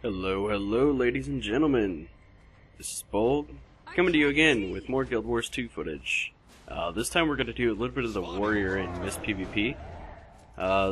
Hello, hello, ladies and gentlemen. This is Bold, coming to you again with more Guild Wars 2 footage. This time we're going to do a little bit of the warrior in this PvP.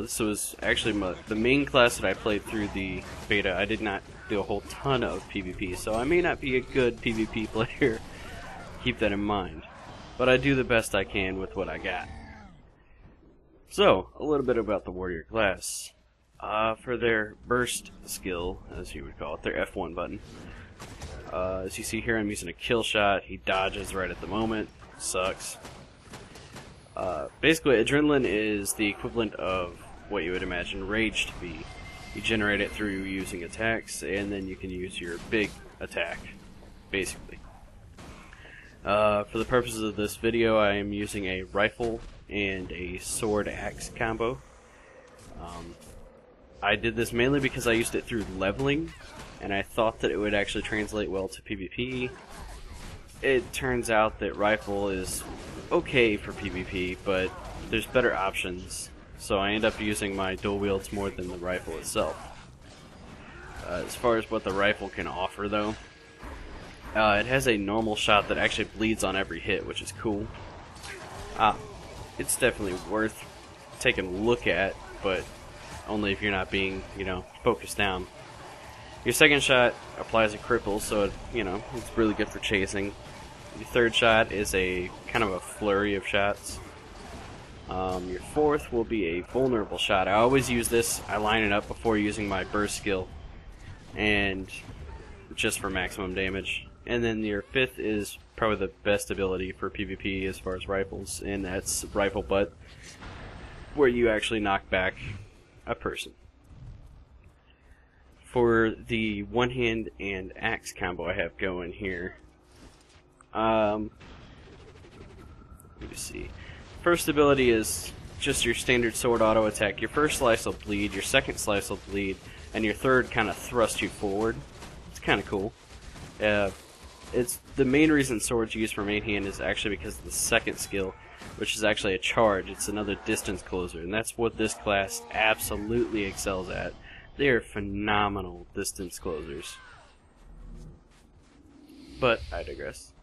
This was actually the main class that I played through the beta. I did not do a whole ton of PvP, so I may not be a good PvP player. Keep that in mind. But I do the best I can with what I got. So, a little bit about the warrior class. For their burst skill, as you would call it, their F1 button. As you see here, I'm using a kill shot. He dodges right at the moment. Sucks. Basically, adrenaline is the equivalent of what you would imagine rage to be. You generate it through using attacks, and then you can use your big attack, basically. For the purposes of this video, I am using a rifle and a sword-axe combo. I did this mainly because I used it through leveling, and I thought that it would actually translate well to PvP. It turns out that rifle is okay for PvP, but there's better options, so I end up using my dual wields more than the rifle itself. As far as what the rifle can offer, though, it has a normal shot that actually bleeds on every hit, which is cool. It's definitely worth taking a look at, but only if you're not being, focused down. Your second shot applies a cripple, so it's really good for chasing. Your third shot is a kind of a flurry of shots. Your fourth will be a vulnerable shot. I always use this. I line it up before using my burst skill, and just for maximum damage. And then your fifth is probably the best ability for PvP as far as rifles, and that's rifle butt, where you actually knock back a person. For the one hand and axe combo I have going here, let me see. First ability is just your standard sword auto attack. Your first slice will bleed, your second slice will bleed, and your third kind of thrusts you forward. It's kind of cool. It's the main reason swords used for main hand is actually because of the second skill, which is actually a charge. It's another distance closer, and that's what this class absolutely excels at. They are phenomenal distance closers. But I digress.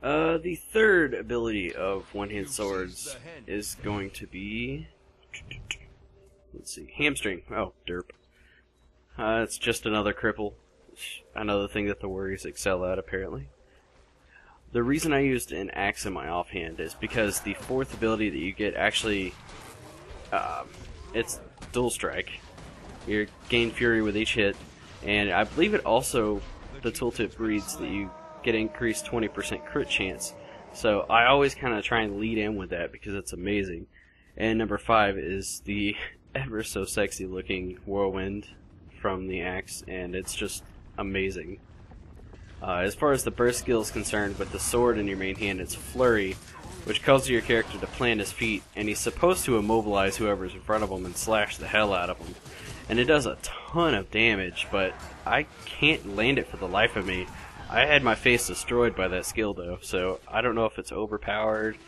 The third ability of one-hand swords is going to be, let's see, hamstring. Oh, derp. It's just another cripple. Another thing that the warriors excel at, apparently. The reason I used an axe in my offhand is because the fourth ability that you get actually, it's dual strike. You gain fury with each hit, and I believe it also, the tooltip reads that you get increased 20% crit chance. So I always kind of try and lead in with that because it's amazing. And number 5 is the ever so sexy looking whirlwind from the axe, and it's just amazing. As far as the burst skill is concerned, with the sword in your main hand, it's flurry, which causes your character to plant his feet, and he's supposed to immobilize whoever's in front of him and slash the hell out of him. And it does a ton of damage, but I can't land it for the life of me. I had my face destroyed by that skill, though, so I don't know if it's overpowered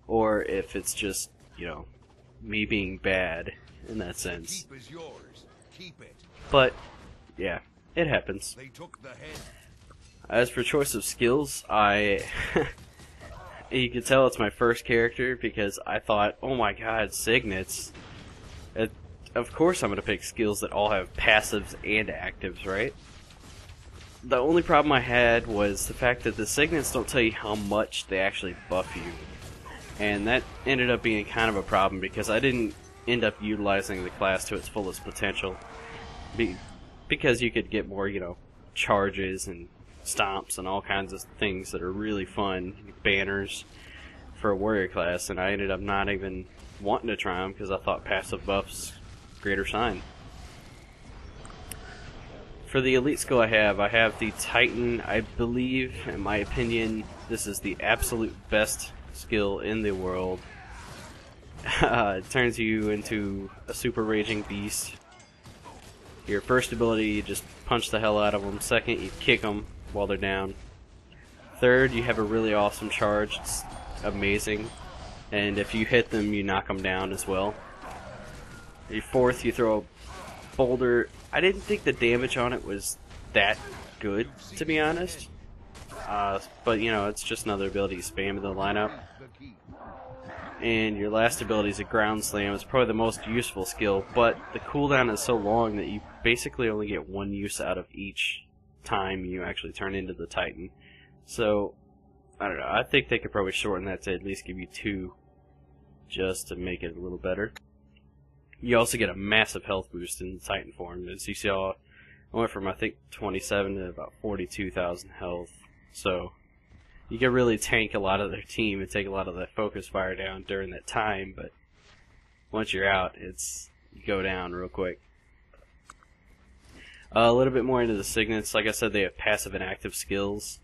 or if it's just, me being bad in that sense. But, yeah, it happens. As for choice of skills, you can tell it's my first character because I thought, oh my god, signets. Of course I'm going to pick skills that all have passives and actives, right? The only problem I had was the fact that the signets don't tell you how much they actually buff you. And that ended up being kind of a problem because I didn't end up utilizing the class to its fullest potential. Because you could get more, charges and stomps and all kinds of things that are really fun, banners for a warrior class, and I ended up not even wanting to try them because I thought passive buffs greater sign. For the elite skill I have the Titan. I believe, in my opinion, this is the absolute best skill in the world. It turns you into a super raging beast. Your first ability, you just punch the hell out of them. Second, you kick them while they're down. Third, you have a really awesome charge. It's amazing. And if you hit them, you knock them down as well. Your fourth, you throw a boulder. I didn't think the damage on it was that good, to be honest. But you know, it's just another ability to spam in the lineup. And your last ability is a ground slam. It's probably the most useful skill, but the cooldown is so long that you basically only get one use out of each time you actually turn into the Titan. So, I don't know, I think they could probably shorten that to at least give you 2, just to make it a little better. You also get a massive health boost in the Titan form. As you saw, I went from I think 27 to about 42,000 health. So you can really tank a lot of their team and take a lot of that focus fire down during that time, but once you're out, you go down real quick. A little bit more into the signets. Like I said, they have passive and active skills.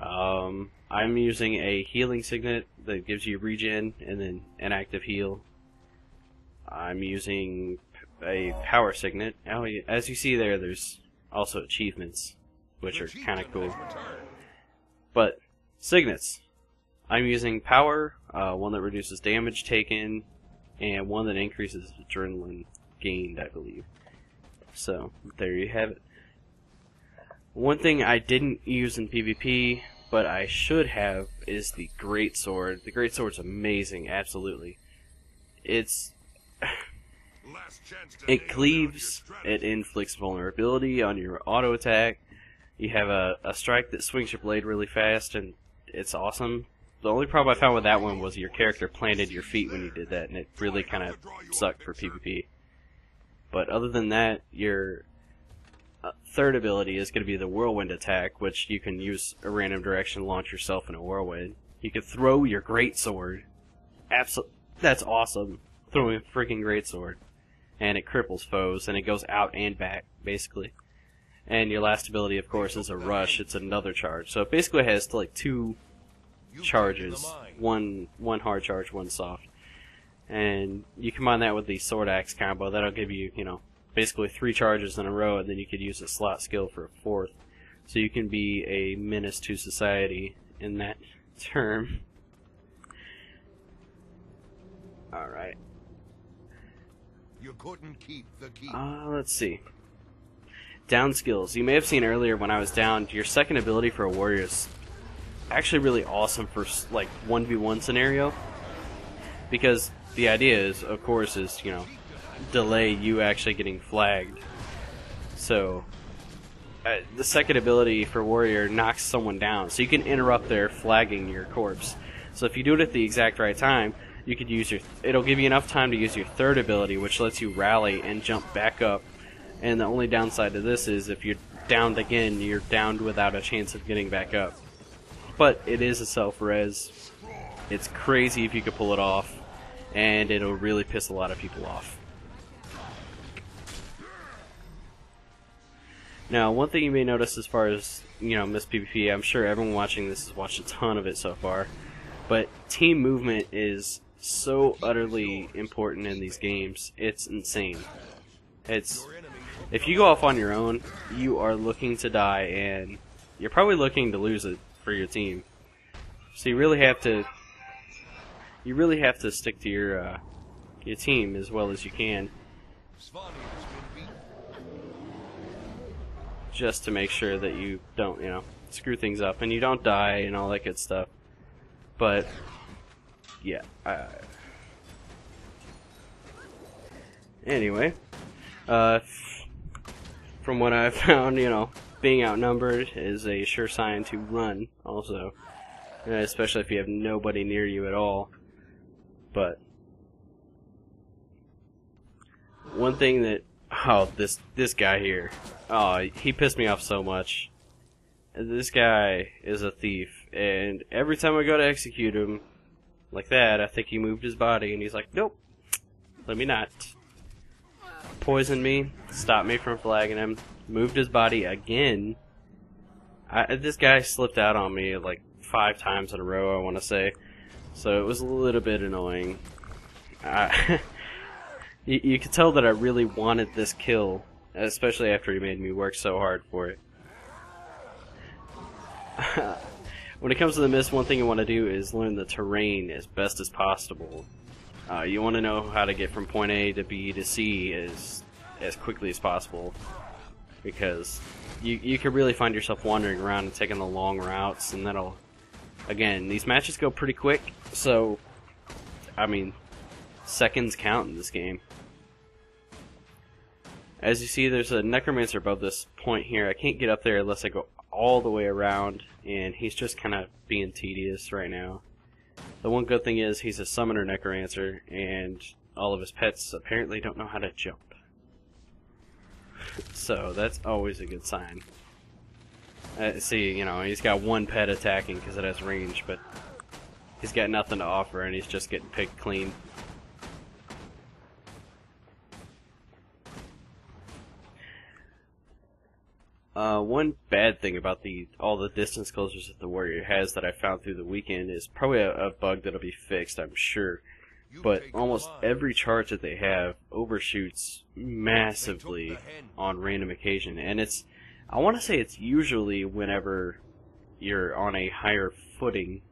I'm using a healing signet that gives you regen and then an active heal. I'm using a power signet. As you see there, there's also achievements, which are kind of cool. But signets. I'm using power, one that reduces damage taken, and one that increases adrenaline gained, I believe. So, there you have it. One thing I didn't use in PvP, but I should have, is the Greatsword. The Greatsword's amazing, absolutely. It cleaves, it inflicts vulnerability on your auto attack. You have a strike that swings your blade really fast, and it's awesome. The only problem I found with that one was your character planted your feet when you did that, and it really kind of sucked for PvP. But other than that, your third ability is going to be the whirlwind attack, which you can use a random direction, launch yourself in a whirlwind. You can throw your greatsword. That's awesome. Throwing a freaking greatsword. And it cripples foes, and it goes out and back, basically. And your last ability, of course, is a rush. It's another charge. So it basically has like 2 charges. One hard charge, one soft. And you combine that with the sword axe combo, that'll give you, you know, basically 3 charges in a row, and then you could use a slot skill for a 4th. So you can be a menace to society in that term. Alright. You couldn't keep the key. Let's see. Down skills. You may have seen earlier when I was down, your second ability for a warrior is actually really awesome for like 1v1 scenario. Because the idea is, of course, is, you know, delay you actually getting flagged. So the second ability for warrior knocks someone down, so you can interrupt their flagging your corpse. So if you do it at the exact right time, you could use it'll give you enough time to use your third ability, which lets you rally and jump back up. And the only downside to this is if you're downed again, you're downed without a chance of getting back up. But it is a self-res. It's crazy if you could pull it off, and it'll really piss a lot of people off. Now, one thing you may notice as far as, you know, Miss PvP, I'm sure everyone watching this has watched a ton of it so far, but team movement is so utterly important in these games. It's insane. If you go off on your own, you are looking to die, and you're probably looking to lose it for your team. So you really have to stick to your team as well as you can, just to make sure that you don't, you know, screw things up and you don't die and all that good stuff. But yeah. Anyway, from what I've found, you know, being outnumbered is a sure sign to run, also, especially if you have nobody near you at all. But one thing that, this guy here, he pissed me off so much. This guy is a thief, and every time I go to execute him like that, I think he moved his body, and he's like, nope, let me not. Poisoned me, stopped me from flagging him, moved his body again. This guy slipped out on me like 5 times in a row, I want to say. So it was a little bit annoying. You could tell that I really wanted this kill, especially after he made me work so hard for it. When it comes to the Mist, one thing you want to do is learn the terrain as best as possible. You want to know how to get from point A to B to C as quickly as possible, because you could really find yourself wandering around and taking the long routes, and that'll, again, these matches go pretty quick, so, I mean, seconds count in this game. As you see, there's a Necromancer above this point here. I can't get up there unless I go all the way around, and he's just kind of being tedious right now. The one good thing is he's a summoner Necromancer, and all of his pets apparently don't know how to jump. So that's always a good sign. See, you know, he's got one pet attacking because it has range, but he's got nothing to offer, and he's just getting picked clean. One bad thing about all the distance closers that the warrior has that I found through the weekend is probably a bug that'll be fixed, I'm sure. But almost every charge that they have overshoots massively on random occasion, and I want to say it's usually whenever you're on a higher footing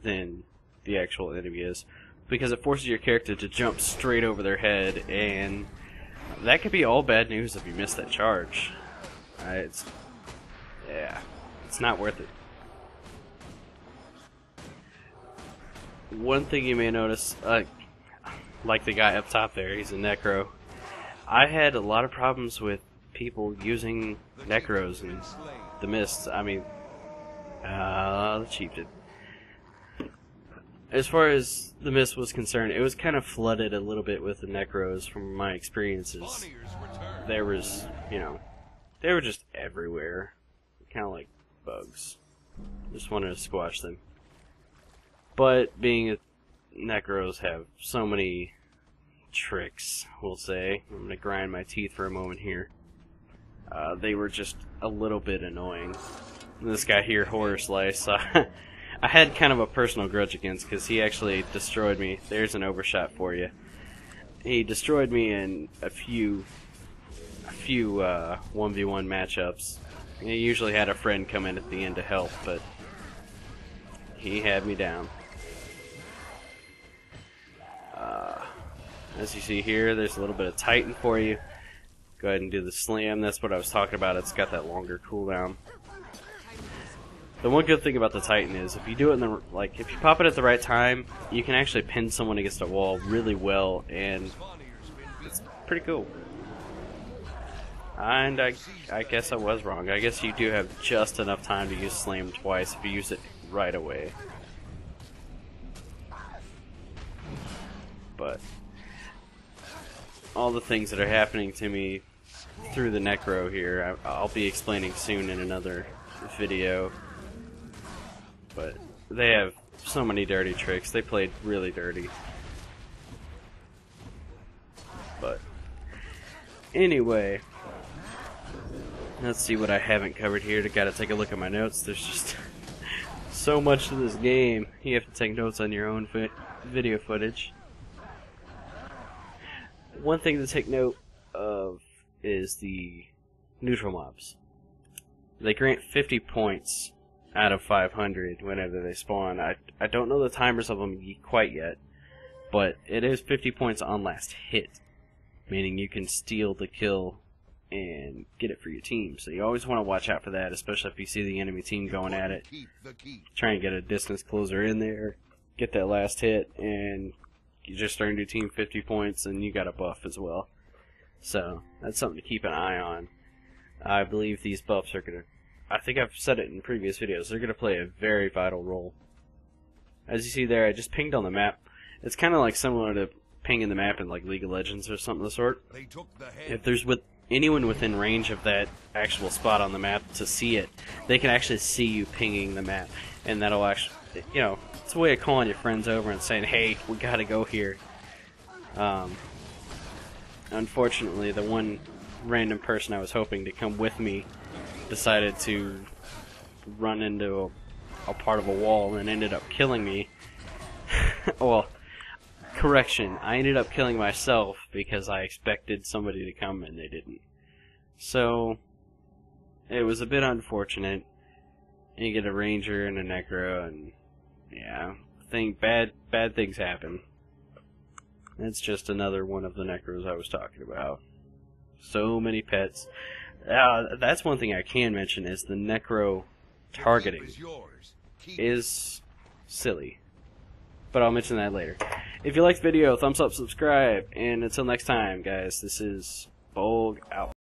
than the actual enemy is, because it forces your character to jump straight over their head, and that could be all bad news if you miss that charge. It's not worth it. One thing you may notice, like the guy up top there, he's a Necro. I had a lot of problems with people using Necros and the Mists. I mean, the Chieftain. As far as the Mist was concerned, it was kind of flooded a little bit with the Necros from my experiences. There was, you know, they were just everywhere. Kind of like bugs. Just wanted to squash them. But being Necros have so many tricks, we'll say. I'm going to grind my teeth for a moment here. They were just a little bit annoying. And this guy here, Horror Slice, I had kind of a personal grudge against because he actually destroyed me. There's an overshot for you. He destroyed me in a few 1v1 matchups. He usually had a friend come in at the end to help, but he had me down. As you see here, there's a little bit of Titan for you. Go ahead and do the slam. That's what I was talking about. It's got that longer cooldown. The one good thing about the Titan is if you do it in if you pop it at the right time, you can actually pin someone against a wall really well, and it's pretty cool. And I guess I was wrong. I guess you do have just enough time to use slam twice if you use it right away. But all the things that are happening to me through the Necro here, I'll be explaining soon in another video. But they have so many dirty tricks. They played really dirty. But anyway, let's see what I haven't covered here. Gotta take a look at my notes. There's just so much to this game. You have to take notes on your own video footage. One thing to take note of is the neutral mobs. They grant 50 points out of 500 whenever they spawn. I don't know the timers of them quite yet, but it is 50 points on last hit, meaning you can steal the kill and get it for your team. So you always want to watch out for that, especially if you see the enemy team going at it. Try and get a distance closer in there, get that last hit, and you just earned your team 50 points, and you got a buff as well. So that's something to keep an eye on. I believe these buffs are going to, I think I've said it in previous videos, they're going to play a very vital role. As you see there, I just pinged on the map. It's kind of like similar to pinging the map in like League of Legends or something of the sort. If there's anyone within range of that actual spot on the map to see it, they can actually see you pinging the map, and that'll actually, you know, it's a way of calling your friends over and saying, hey, we gotta go here. Unfortunately, the one random person I was hoping to come with me decided to run into a part of a wall and ended up killing me. Well, correction, I ended up killing myself because I expected somebody to come and they didn't. So, it was a bit unfortunate. You get a ranger and a necro, and yeah, bad things happen. It's just another one of the necros I was talking about. So many pets. That's one thing I can mention is the necro targeting is silly. But I'll mention that later. If you liked the video, thumbs up, subscribe, and until next time, guys, this is Bolg out.